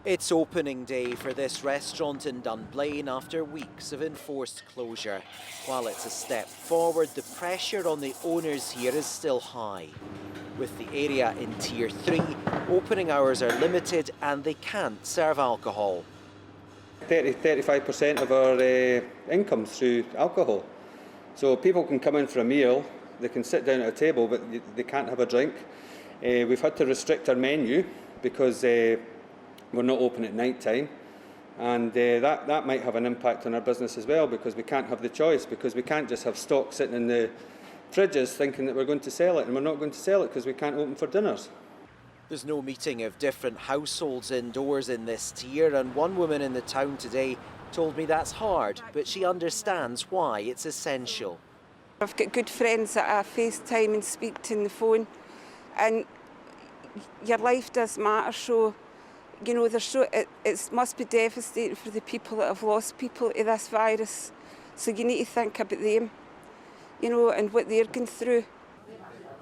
It's opening day for this restaurant in Dunblane after weeks of enforced closure. While it's a step forward, the pressure on the owners here is still high. With the area in Tier 3, opening hours are limited and they can't serve alcohol. 35% of our income through alcohol. So people can come in for a meal, they can sit down at a table, but they can't have a drink. We've had to restrict our menu because we're not open at night time, and that might have an impact on our business as well, because we can't have the choice, because we can't just have stock sitting in the fridges thinking that we're going to sell it, and we're not going to sell it because we can't open for dinners. There's no meeting of different households indoors in this tier, and one woman in the town today told me that's hard, but she understands why it's essential. I've got good friends that I FaceTime and speak to on the phone, and your life does matter, so you know, it must be devastating for the people that have lost people to this virus. So you need to think about them, you know, and what they're going through.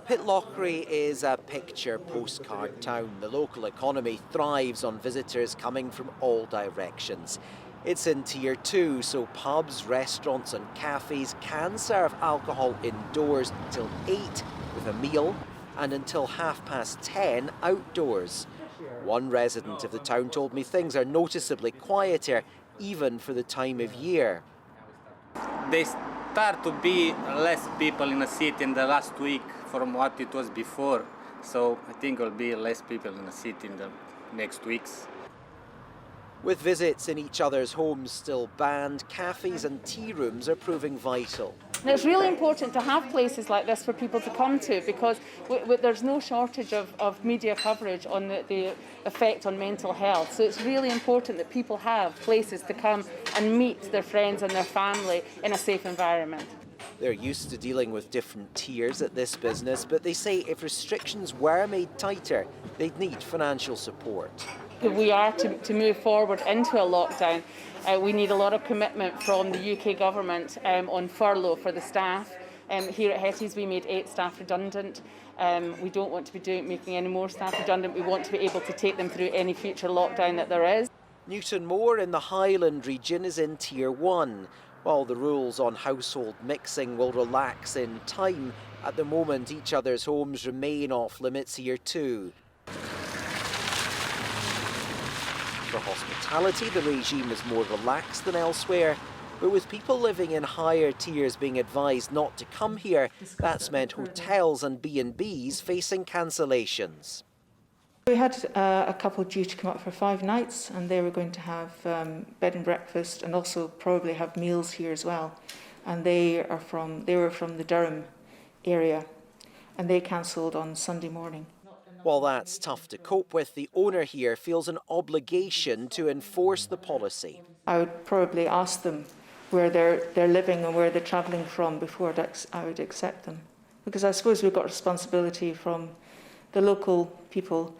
Pitlochry is a picture postcard town. The local economy thrives on visitors coming from all directions. It's in Tier 2, so pubs, restaurants and cafes can serve alcohol indoors till 8 with a meal and until 10:30 outdoors. One resident of the town told me things are noticeably quieter, even for the time of year. They start to be less people in the city in the last week from what it was before. So I think there will be less people in the city in the next weeks. With visits in each other's homes still banned, cafes and tea rooms are proving vital. And it's really important to have places like this for people to come to, because there's no shortage of media coverage on the effect on mental health. So it's really important that people have places to come and meet their friends and their family in a safe environment. They're used to dealing with different tiers at this business, but they say if restrictions were made tighter, they'd need financial support. If we are to move forward into a lockdown, we need a lot of commitment from the UK government on furlough for the staff. Here at Hetties we made 8 staff redundant. We don't want to be making any more staff redundant. We want to be able to take them through any future lockdown that there is. Newtonmore in the Highland region is in Tier 1. While the rules on household mixing will relax in time, at the moment each other's homes remain off limits here too. For hospitality, the regime is more relaxed than elsewhere, but with people living in higher tiers being advised not to come here, that's meant hotels and B&Bs facing cancellations. We had a couple due to come up for 5 nights, and they were going to have bed and breakfast and also probably have meals here as well. And they were from the Durham area, and they cancelled on Sunday morning. While that's tough to cope with, the owner here feels an obligation to enforce the policy. I would probably ask them where they're living and where they're travelling from before I would accept them. Because I suppose we've got responsibility from the local people,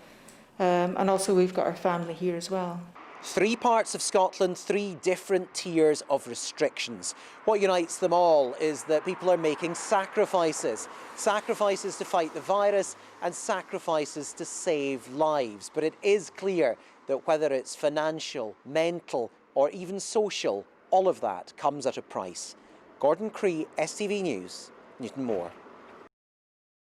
and also we've got our family here as well. 3 parts of Scotland, 3 different tiers of restrictions. What unites them all is that people are making sacrifices. Sacrifices to fight the virus and sacrifices to save lives. But it is clear that whether it's financial, mental or even social, all of that comes at a price. Gordon Cree, STV News, Newtonmore.